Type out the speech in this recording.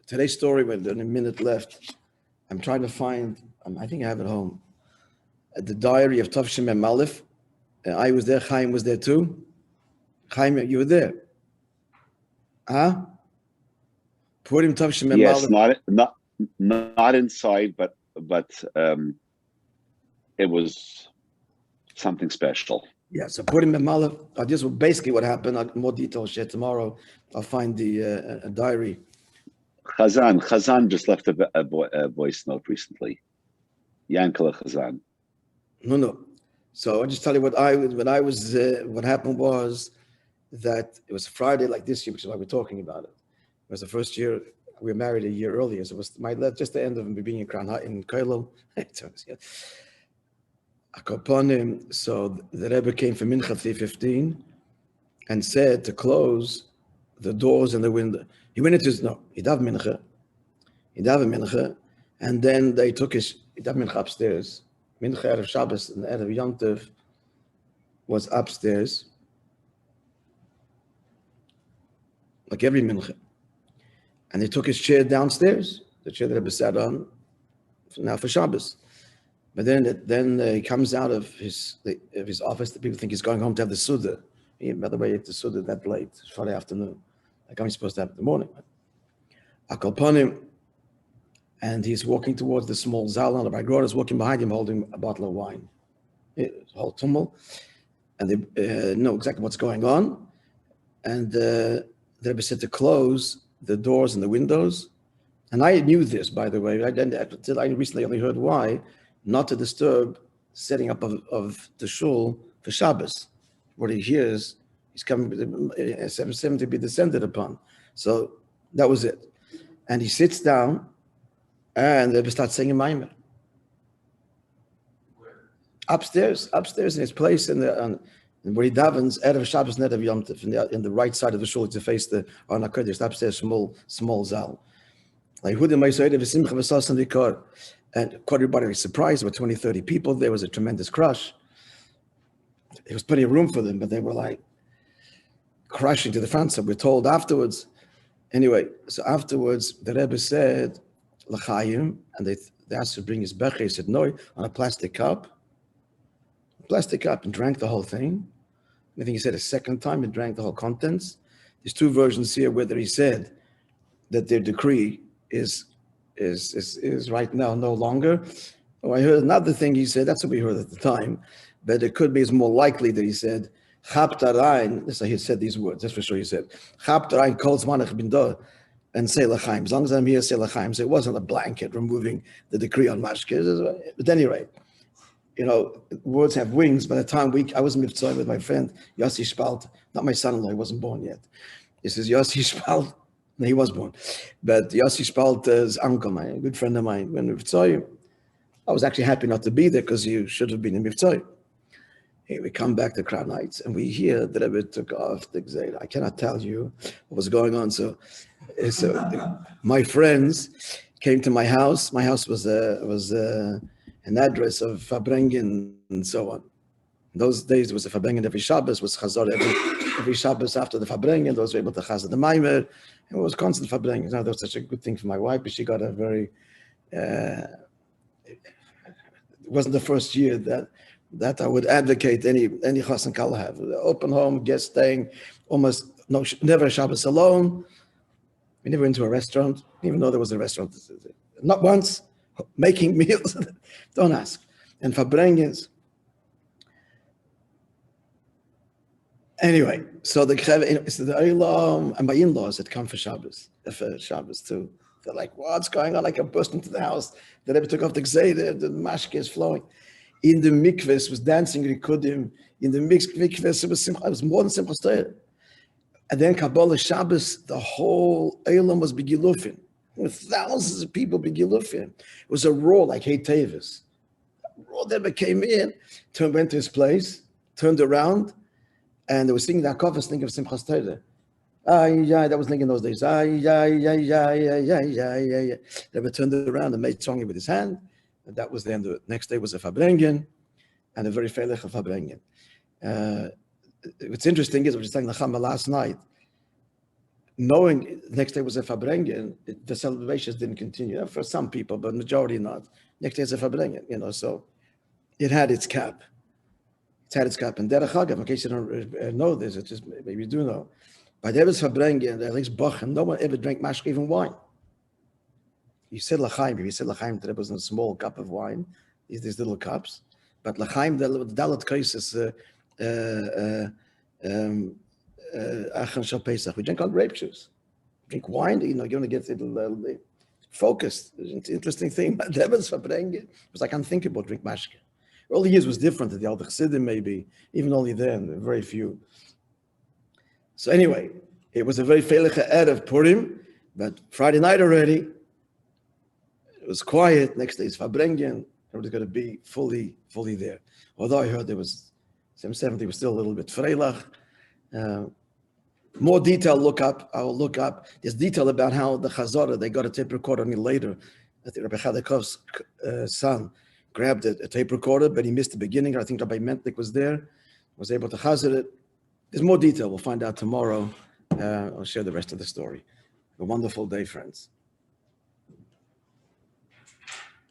today's story, with a minute left, I'm trying to find, I think I have it home, the diary of Tavshim Mem Aleph. I was there, Chaim was there too. Chaim, you were there. Huh? Purim Tavshim Mem Yes, Aleph. not inside, but it was something special. Yeah, so Purim Mem Aleph, this was basically what happened. More details share tomorrow. I'll find the a diary. Chazan just left a voice note recently. Yankala Chazan. No. So I'll just tell you what happened was that it was Friday like this year, which is why we're talking about it. It was the first year, we were married a year earlier, so it was just the end of me being in Kollel. So the Rebbe came from Mincha 3:15 and said to close the doors and the window. He went into he davened Mincha, and then they took he davened Mincha upstairs. Mincha Erev Shabbos and Erev Yom Tov was upstairs, like every Mincha. And they took his chair downstairs, the chair that Rebbe sat on, now for Shabbos. But then he comes out of his office. The people think he's going home to have the Suda. By the way, it's the Suda that late, it's Friday afternoon. Like I'm supposed to have it in the morning. Akalponim, and he's walking towards the small zal, and the Bagrod is walking behind him holding a bottle of wine. It's a whole tumult. And they know exactly what's going on. And the Rebbe said to close the doors and the windows. And I knew this, by the way. I recently only heard why. Not to disturb setting up of the shul for Shabbos. What he hears, he's coming, 770 to be descended upon. So that was it. And he sits down, and they start singing Maimer. Upstairs in his place, and where he davens, Erev Shabbos, Erev Yom Tov, in the right side of the shul to face the Arna Kodesh, upstairs, small zal. Like and caught everybody surprised. There were 20, 30 people. There was a tremendous crush. There was plenty of room for them, but they were like crushing to the front. So we're told afterwards. Anyway, so afterwards, the Rebbe said, L'chaim, and they asked to bring his becher. He said, no, on a plastic cup, and drank the whole thing. I think he said a second time and drank the whole contents. There's two versions here, whether he said that their decree is right now no longer. Oh, I heard another thing he said, that's what we heard at the time, but it could be, it's more likely that he said, Chaptarain, this he said these words, that's for sure he said, Chaptarain kol zmanach bin da, and say l'chaim, as long as I'm here, say l'chaim. So it wasn't a blanket removing the decree on mashke. But at any rate, words have wings. By the time I was mitzvah with my friend, Yossi Spalt, not my son-in-law, he wasn't born yet. He says, Yossi Spalt, no, he was born. But Yossi Spalt's uncle, my good friend of mine, when mitzvah, I was actually happy not to be there because you should have been in mitzvah. Hey, we come back to Crown Heights and we hear that Rebbe took off the Gzeira. I cannot tell you what was going on. So my friends came to my house. My house was an address of Fabrengen and so on. In those days, it was a Fabrengen every Shabbos, was Chazor every Shabbos after the Fabrengen. Those were able to Chazor the Maimer. It was constant Fabrengen. That was such a good thing for my wife, but she got a very, it wasn't the first year that I would advocate any Chas and Kala have. Open home, guest staying, almost never a Shabbos alone. We never went to a restaurant, even though there was a restaurant. Not once, making meals. Don't ask. And Fabrengens. Anyway, so the Eilam and my in-laws had come for Shabbos too. They're like, what's going on? Like I burst into the house. The Rebbe took off the Gzeira, the mashke is flowing. In the mikvahs was dancing Rikudim. In the mikvahs, it was more than simple Torah. And then Kabbalah Shabbos, the whole Eilam was begilufin. With thousands of people begilufin. It was a roar like Hey Tavis. Roar that came in, went to his place, turned around, and they were singing the Hakafas, thinking of Simchas Torah. That was thinking those days. They turned around and made song with his hand. And that was the end of it. Next day was a Fabrengen, and a very feilech of Fabrengen. What's interesting is, we were just talking to Chama last night. knowing the next day was a Farbrengen, the celebrations didn't continue. For some people, but majority not. Next day is a Farbrengen, so it had its cap. It's had its cap. And Derech Hagav, in case you don't know this, it's just maybe you do know. By the Eves Farbrengen, at least Bachem, no one ever drank mashke, even wine. You said L'chaim, if you said L'chaim, there was a small cup of wine, these little cups. But L'chaim, the Dalet Kaisis, Achan Shal Pesach, we drink on grape juice. Drink wine, you're going to get it focused. It's an interesting thing. But the Eves Farbrengen was like unthinkable, drink mashke. All the years was different at the Al Chassidim, maybe, even only then, very few. So anyway, it was a very feiliche Erev Purim, but Friday night already, it was quiet. Next day is Farbrengen. Everybody's going to be fully there. Although I heard there was, 770 was still a little bit freilach. More detail, I'll look up. There's detail about how the Chazorah, they got a tape recorder on me later. I think Rabbi Chadakov's son grabbed a tape recorder, but he missed the beginning. I think Rabbi Mentnik was there, was able to chazir it. There's more detail. We'll find out tomorrow. I'll share the rest of the story. A wonderful day, friends.